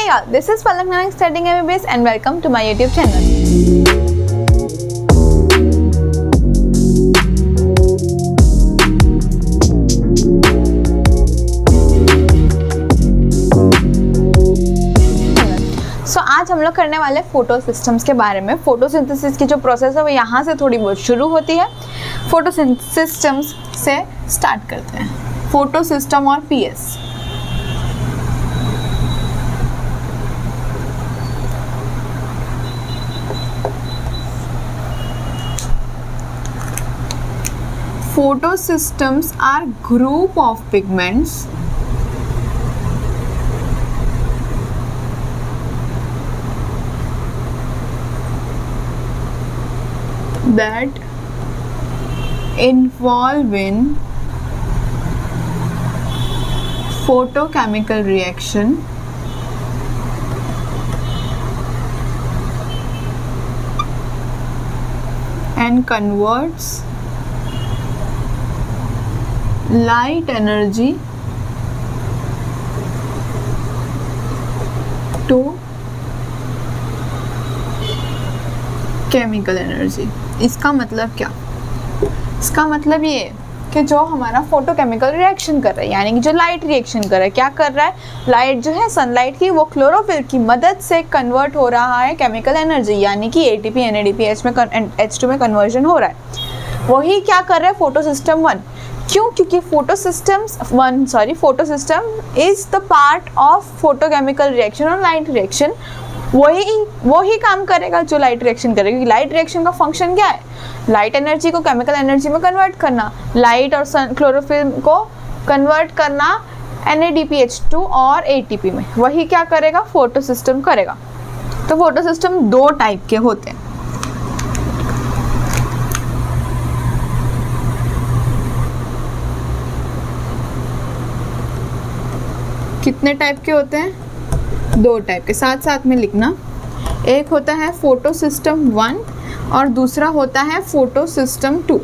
y'all, this is Palak Nanak studying MBBS and welcome to my YouTube channel. आज हम लोग करने वाले फोटो सिस्टम्स के बारे में। फोटोसिंथेसिस की जो प्रोसेस है वो यहाँ से थोड़ी बहुत शुरू होती है। फोटोसिस्टम्स से स्टार्ट करते हैं। फोटो सिस्टम और PS. Photosystems are group of pigments that involve in photochemical reaction and converts light energy to chemical energy. इसका मतलब क्या? इसका मतलब ये कि जो हमारा फोटोकेमिकल रिएक्शन कर रहा है, यानी कि जो लाइट रिएक्शन कर रहा है, क्या कर रहा है? लाइट जो है सनलाइट की, वो क्लोरोफिल की मदद से कन्वर्ट हो रहा है केमिकल एनर्जी, यानी कि ATP NADPH में H2 में कन्वर्जन हो रहा है। वही क्या कर रहा है फोटोसिस्टम 1। क्यों? क्योंकि photosystem is the part of photochemical reaction और लाइट रिएक्शन। वही काम करेगा जो लाइट रिएक्शन करेगा। लाइट रिएक्शन का फंक्शन क्या है? लाइट एनर्जी को केमिकल एनर्जी में कन्वर्ट करना, लाइट और क्लोरोफिल को कन्वर्ट करना NADPH2 और ATP में। वही क्या करेगा? फोटोसिस्टम करेगा। तो फोटोसिस्टम दो टाइप के होते हैं। कितने टाइप के होते हैं? दो टाइप के, साथ साथ में लिखना। एक होता है फोटो सिस्टम 1 और दूसरा होता है फोटो सिस्टम 2।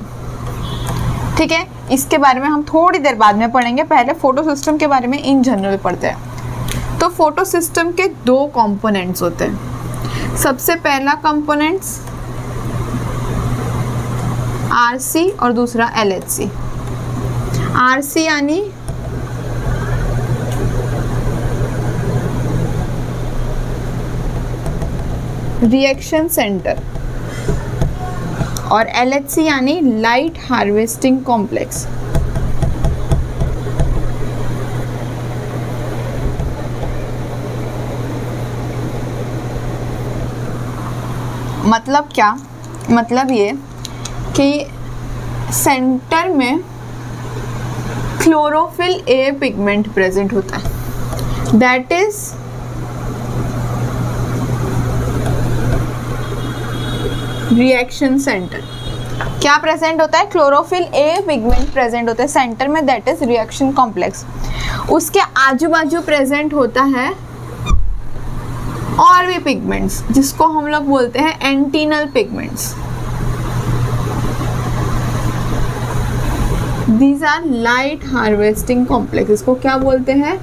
ठीक है, इसके बारे में हम थोड़ी देर बाद में पढ़ेंगे। पहले फोटो सिस्टम के बारे में इन जनरल पढ़ते हैं। तो फोटो सिस्टम के दो कंपोनेंट्स होते हैं। सबसे पहला कंपोनेंट्स RC और दूसरा LHC। RC यानी रिएक्शन सेंटर और LHC यानी लाइट हार्वेस्टिंग कॉम्प्लेक्स। मतलब क्या? मतलब ये कि सेंटर में क्लोरोफिल A पिगमेंट प्रेजेंट होता है। That is reaction centre. क्या प्रेजेंट होता है? क्लोरोफिल A पिगमेंट प्रेजेंट होता है सेंटर में, दैट इज रिएक्शन कॉम्प्लेक्स। उसके आजू बाजू प्रेजेंट होता है और भी पिगमेंट्स, जिसको हम लोग बोलते हैं antennal pigments. These are light harvesting complex. इसको क्या बोलते हैं?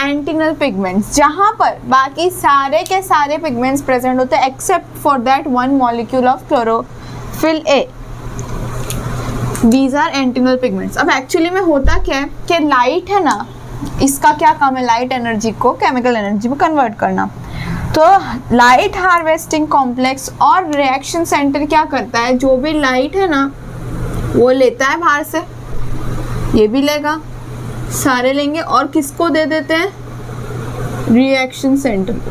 एंटीनल पिगमेंट्स, जहां पर बाकी सारे के सारे पिगमेंट्स प्रेजेंट होते हैं except for that one molecule of chlorophyll A। These are antennal pigments. अब एक्चुअली में होता क्या है कि लाइट है ना, इसका क्या काम है? लाइट एनर्जी को केमिकल एनर्जी में कन्वर्ट करना। तो लाइट हार्वेस्टिंग कॉम्प्लेक्स और रिएक्शन सेंटर क्या करता है? जो भी लाइट है ना वो लेता है बाहर से, ये भी लेगा, सारे लेंगे और किसको दे देते हैं? रिएक्शन सेंटर को।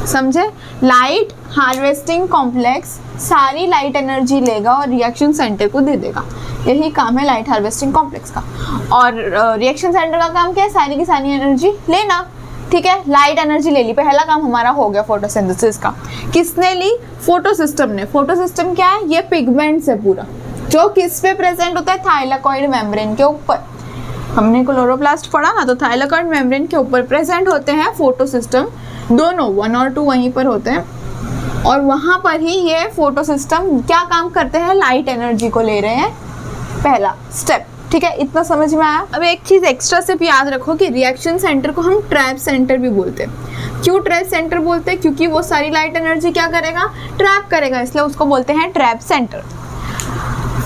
समझे? लाइट हार्वेस्टिंग कॉम्प्लेक्स सारी लाइट एनर्जी लेगा और रिएक्शन सेंटर को दे देगा। यही काम है लाइट हार्वेस्टिंग कॉम्प्लेक्स का। और रिएक्शन सेंटर का काम क्या है? सारी की सारी एनर्जी लेना। ठीक है, लाइट एनर्जी ले ली, पहला काम हमारा हो गया फोटोसिंथेसिस का। किसने ली? फोटो सिस्टम ने। फोटो सिस्टम क्या है? ये पिगमेंट्स है पूरा, जो किस पे प्रेजेंट होता है? थाइलाकॉइड मेम्ब्रेन के ऊपर। हमने क्लोरोप्लास्ट पढ़ा ना, तो थाइलाकॉइड मेम्ब्रेन के ऊपर प्रेजेंट होते हैं फोटो सिस्टम। दोनों 1 और 2 वहीं पर होते हैं। और वहां पर ही ये फोटो सिस्टम क्या काम करते हैं, लाइट एनर्जी को ले रहे हैं, पहला स्टेप। ठीक है, इतना समझ में आया। अब एक चीज एक्स्ट्रा से भी याद रखो कि रिएक्शन सेंटर को हम ट्रैप सेंटर भी बोलते हैं। क्यों ट्रैप सेंटर बोलते हैं, क्योंकि वो सारी लाइट एनर्जी क्या करेगा, ट्रैप करेगा, इसलिए उसको बोलते हैं ट्रैप सेंटर।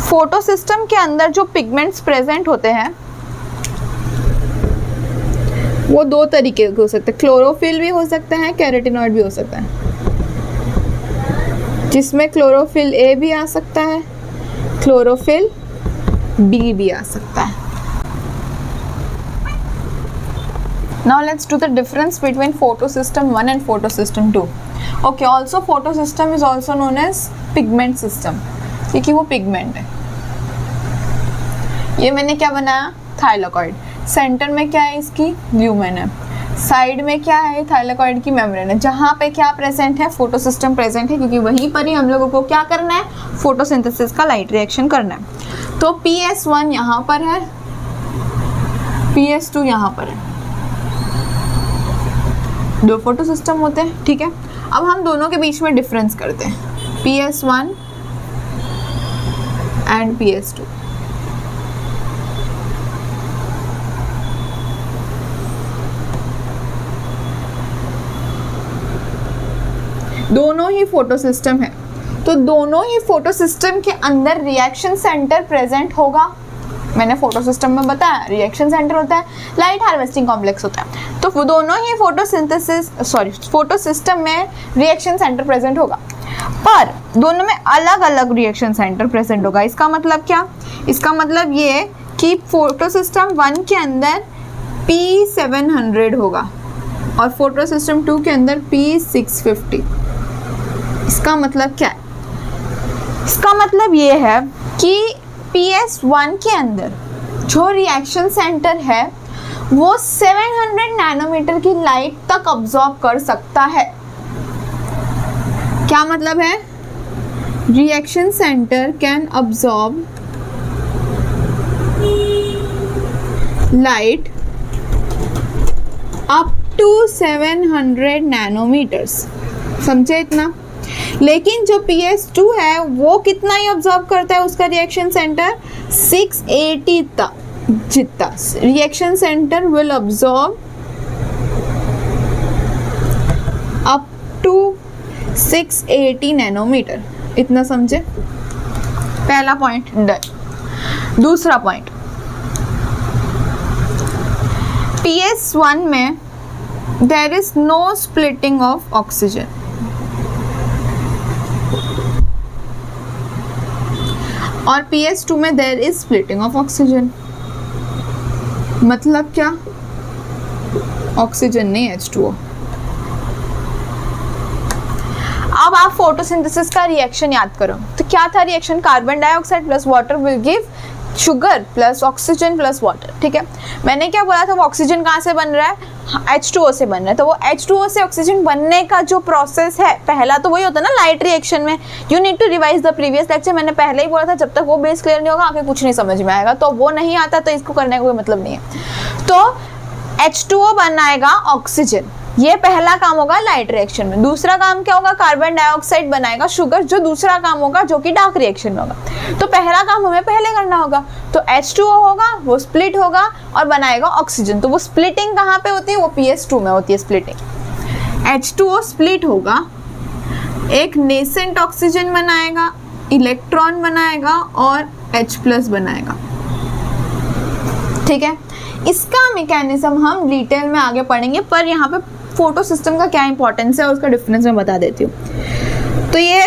फोटो सिस्टम के अंदर जो पिगमेंट्स प्रेजेंट होते हैं वो दो तरीके के हो सकते हैं, क्लोरोफिल भी हो सकता है, कैरोटिनॉइड भी हो सकता है, जिसमें क्लोरोफिल ए भी आ सकता है, क्लोरोफिल बी भी आ सकता है। Now let's do the difference between photosystem 1 and photosystem 2. Okay, also photosystem is also known as pigment system, क्योंकि वो पिगमेंट है। ये मैंने क्या बनाया, थाइलाकॉइड। सेंटर में क्या है, इसकी ल्यूमेन है। साइड में क्या है, थाइलाकॉइड की मेम्ब्रेन है। जहाँ पे क्या प्रेजेंट है, फोटोसिस्टम प्रेजेंट है, क्योंकि वहीं पर ही हम लोगों को क्या करना है, फोटोसिंथेसिस का लाइट रिएक्शन करना है। तो PS1 यहाँ पर है, PS2 यहाँ पर है, दो फोटो सिस्टम होते हैं। ठीक है, अब हम दोनों के बीच में डिफरेंस करते हैं, PS1 एंड PS2। दोनों ही फोटो सिस्टम है, तो दोनों ही फोटो सिस्टम के अंदर रिएक्शन सेंटर प्रेजेंट होगा। मैंने फोटो सिस्टम में बताया रिएक्शन सेंटर होता है, लाइट हार्वेस्टिंग कॉम्प्लेक्स होता है। तो वो दोनों ही फोटो सिस्टम में रिएक्शन सेंटर प्रेजेंट होगा, पर दोनों में अलग अलग रिएक्शन सेंटर प्रेजेंट होगा। इसका मतलब क्या, इसका मतलब ये कि फोटो सिस्टम 1 के अंदर P700 होगा और फोटो सिस्टम 2 के अंदर P650। इसका मतलब क्या है, इसका मतलब ये है कि PS1 के अंदर जो रिएक्शन सेंटर है वो 700 नैनोमीटर की लाइट तक अब्सॉर्ब कर सकता है। क्या मतलब है, reaction centre can absorb light up to 700 nanometers. समझे इतना? लेकिन जो PS2 है वो कितना ही ऑब्जर्व करता है, उसका रिएक्शन सेंटर 680 तक जितना। Reaction centre will observe up to 680 nanometer. इतना समझे? पहला पॉइंट डन। दूसरा पॉइंट, PS1 में there is no splitting of oxygen, और PS2 में there is splitting of oxygen. मतलब क्या, ऑक्सीजन नहीं H2O। अब आप फोटोसिंथेसिस का रिएक्शन याद करो, तो क्या था reaction, carbon dioxide plus water will give sugar plus oxygen plus water. ठीक है, मैंने क्या बोला था, वो ऑक्सीजन कहाँ से बन रहा है, H2O से बन रहा है। तो वो H2O से ऑक्सीजन बनने का जो प्रोसेस है, पहला तो वही होता है ना लाइट रिएक्शन में। You need to revise the previous lecture. मैंने पहले ही बोला था, जब तक वो बेस क्लियर नहीं होगा आगे कुछ नहीं समझ में आएगा। तो वो नहीं आता तो इसको करने का कोई मतलब नहीं है। तो H2O बनाएगा ऑक्सीजन, ये पहला काम होगा लाइट रिएक्शन में। दूसरा काम क्या होगा, कार्बन डाइऑक्साइड बनाएगा शुगर, जो दूसरा काम होगा जो कि डार्क रिएक्शन में होगा। तो पहला काम हमें पहले करना होगा, तो H2O होगा, वो स्प्लिट होगा और बनाएगा ऑक्सीजन। तो वो स्प्लिटिंग कहाँ पे होती है, वो PS2 में होती है स्प्लिटिंग। H2O स्प्लिट होगा, एक नेसेंट ऑक्सीजन बनाएगा, इलेक्ट्रॉन बनाएगा और H+ बनाएगा। ठीक है, इसका मैकेनिज्म हम डिटेल में आगे पढ़ेंगे, पर यहाँ पे फोटो सिस्टम का क्या इंपॉर्टेंस है और उसका डिफरेंस मैं बता देती हूँ। तो ये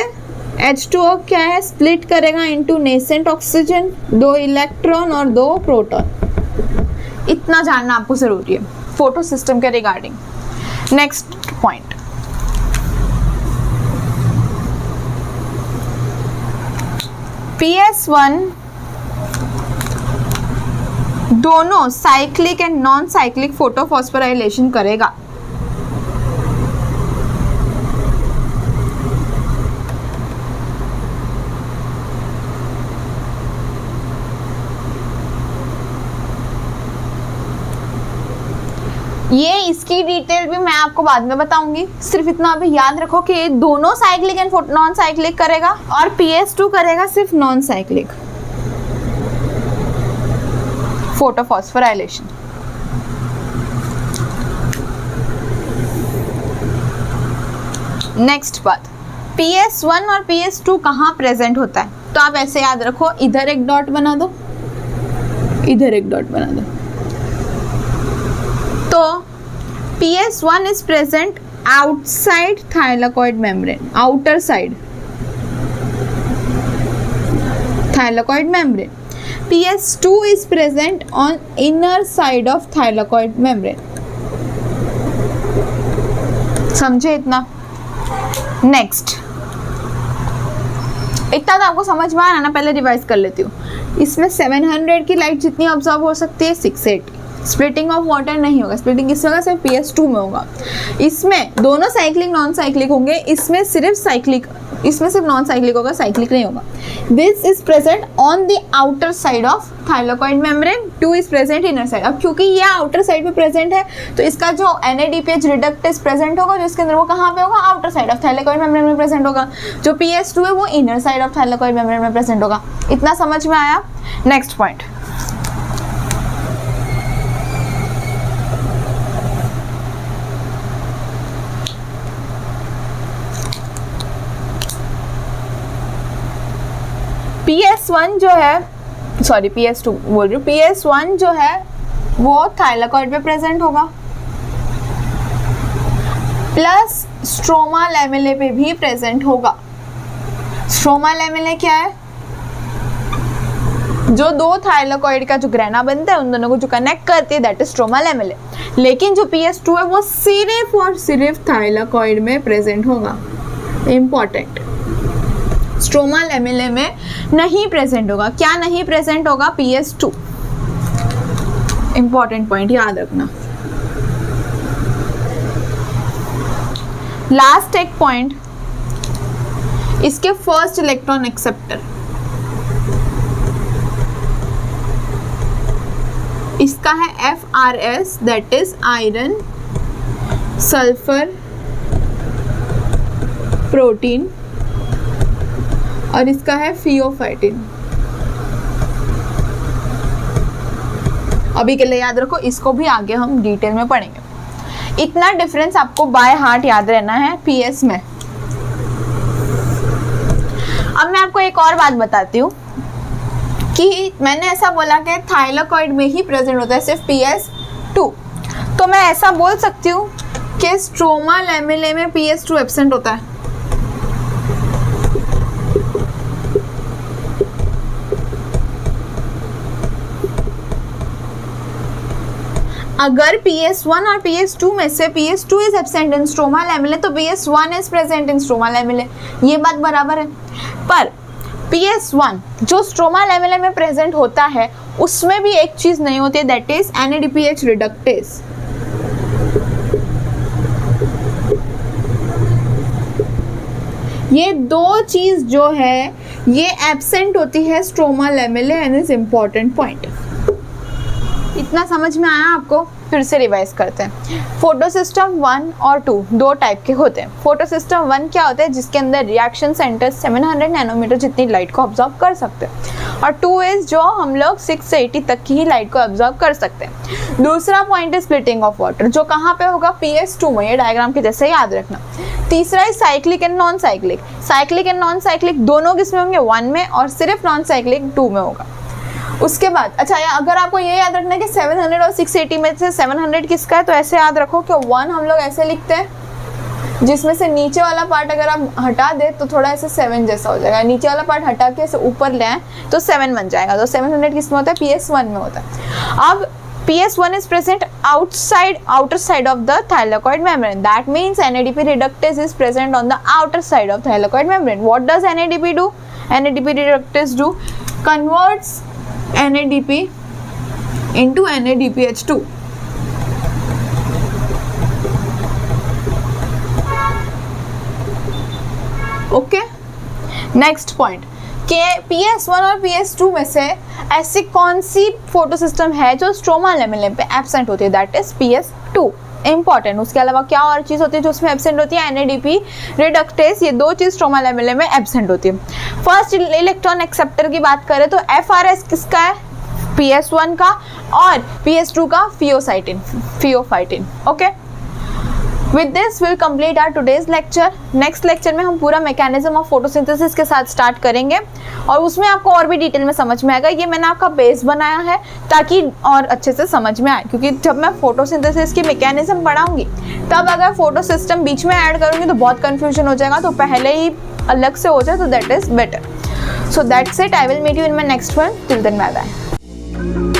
H2O क्या है, स्प्लिट करेगा इनटू नेसेंट ऑक्सीजन, 2 इलेक्ट्रॉन और 2 प्रोटॉन। इतना जानना आपको जरूरी है फोटो सिस्टम के रिगार्डिंग। नेक्स्ट पॉइंट, PS1 दोनों cyclic and non cyclic photophosphorylation करेगा। ये इसकी डिटेल भी मैं आपको बाद में बताऊंगी, सिर्फ इतना अभी याद रखो कि दोनों साइक्लिक एंड नॉन साइक्लिक करेगा और PS2 करेगा सिर्फ नॉन साइक्लिक फोटोफॉस्फोराइलेशन। नेक्स्ट बात, PS1 और PS2 कहाँ प्रेजेंट होता है? तो आप ऐसे याद रखो, इधर एक डॉट बना दो, इधर एक डॉट बना दो। तो PS1 is present outside thylakoid membrane, outer side thylakoid membrane. PS2 is present on inner side of thylakoid membrane. समझे इतना? नेक्स्ट, इतना तो आपको समझ में आया ना, पहले रिवाइज कर लेती हूँ। इसमें 700 की लाइट जितनी ऑब्जर्व हो सकती है 680। स्प्लिटिंग ऑफ वाटर नहीं होगा, स्प्लिटिंग किस होगा? सिर्फ PS2 में होगा। इसमें दोनों साइक्लिक नॉन साइक्लिक होंगे, इसमें सिर्फ साइक्लिक, इसमें सिर्फ नॉन साइक्लिक होगा, साइक्लिक नहीं होगा। This is present on the outer side of thylakoid membrane, 2 is present inner side. अब क्योंकि ये आउटर साइड पे प्रेजेंट है तो इसका जो NADPH रिडक्टेस प्रेजेंट होगा जो इसके अंदर, वो कहाँ पे होगा? Outer side of thylakoid membrane में प्रेजेंट होगा। जो PS2 है वो inner side of thylakoid membrane में प्रेजेंट होगा। इतना समझ में आया? नेक्स्ट पॉइंट, PS1 जो है, सॉरी PS2 बोल रही हूँ, PS1 जो है वो थाइलाकॉइड पे प्रेजेंट होगा, प्लस स्ट्रोमा लैमेले पे भी प्रेजेंट होगा। स्ट्रोमा लैमेले क्या है? जो दो थाइलाकॉइड का जो ग्रेना बनता है उन दोनों को जो कनेक्ट करती है, दैट इज स्ट्रोमा लैमेले। लेकिन जो PS2 है वो सिर्फ और सिर्फ थाइलाकॉइड में प्रेजेंट होगा। इंपॉर्टेंट, स्ट्रोमा लैमेले में नहीं प्रेजेंट होगा। क्या नहीं प्रेजेंट होगा? PS2। इंपॉर्टेंट पॉइंट याद रखना। लास्ट एक पॉइंट, इसके फर्स्ट इलेक्ट्रॉन एक्सेप्टर, इसका है FRS, that is iron sulphur protein, और इसका है फियोफाइटिन। अभी के लिए याद रखो, इसको भी आगे हम डिटेल में पढ़ेंगे। इतना डिफरेंस आपको बाय हार्ट याद रहना है PS में। अब मैं आपको एक और बात बताती हूँ कि मैंने ऐसा बोला कि थाइलाकॉइड में ही प्रेजेंट होता है सिर्फ PS2, तो मैं ऐसा बोल सकती हूँ कि स्ट्रोमा लैमेले में PS2 एब्सेंट होता है। अगर PS1 और PS2 में से PS2 is absent in stroma lamellae तो PS1 is present in stroma lamellae, ये बात बराबर है। पर PS1 जो स्ट्रोमा लैमेले में प्रेजेंट होता है उसमें भी एक चीज नहीं होती है, दैट इज NADPH रिडक्टेस। ये दो चीज जो है ये एब्सेंट होती है stroma lamellae and is important point. इतना समझ में आया आपको? फिर से रिवाइज करते हैं। फोटोसिस्टम 1 और 2 दो टाइप के होते हैं। फोटोसिस्टम 1 क्या होता है? जिसके अंदर रिएक्शन सेंटर 700 नैनोमीटर जितनी लाइट को ऑब्जर्व कर सकते हैं, और 2 इज जो हम लोग 680 तक की ही लाइट को ऑब्जर्व कर सकते हैं। दूसरा पॉइंट है स्प्लिटिंग ऑफ वाटर, जो कहाँ पे होगा? PS2 में, ये डायग्राम के जैसे याद रखना। तीसरा है cyclic and non cyclic. Cyclic and non cyclic दोनों किसमें होंगे? 1 में, और सिर्फ नॉन साइक्लिक 2 में होगा। उसके बाद अच्छा, अगर आपको ये याद रखना है कि 700 और 680 में से 700 किसका है, तो ऐसे याद रखो कि 1 हम लोग ऐसे लिखते हैं, जिसमें से नीचे वाला पार्ट अगर आप हटा दे तो थोड़ा ऐसे 7 जैसा हो जाएगा। नीचे वाला पार्ट हटा के ऐसे ऊपर ले आए तो 7 बन जाएगा। तो 700 किसमें होता है? PS1 में होता है। अब PS1 is present outer side of the thylakoid membrane. That means NADP reductase is present on the outer side of thylakoid membrane. What does NADP do? NADP reductase do converts NADP into NADPH2. Okay. Next point, कि PS1 और PS2 में से ऐसी कौन सी photo system है जो stroma लेमेले पे absent होती है, दैट इज PS2 इंपॉर्टेंट। उसके अलावा क्या और चीज़ होती है जो उसमें एब्सेंट होती है, NADP रिडक्टेस, ये दो चीज़ स्ट्रोमा लेमेले में एब्सेंट होती है। फर्स्ट इलेक्ट्रॉन एक्सेप्टर की बात करें तो FRS किसका है, PS1 का, और PS2 का pheophytin. Okay, With this we'll complete our today's lecture. Next lecture में हम पूरा मैकेनिज्म ऑफ फोटोसिंथेसिस के साथ स्टार्ट करेंगे और उसमें आपको और भी डिटेल में समझ में आएगा। ये मैंने आपका बेस बनाया है ताकि और अच्छे से समझ में आए, क्योंकि जब मैं फोटोसिंथेसिस की मैकेनिज्म पढ़ाऊंगी तब अगर फोटो सिस्टम बीच में ऐड करूँगी तो बहुत कन्फ्यूजन हो जाएगा, तो पहले ही अलग से हो जाए तो that is better. So that's it, I will meet you in my next one, till then bye bye.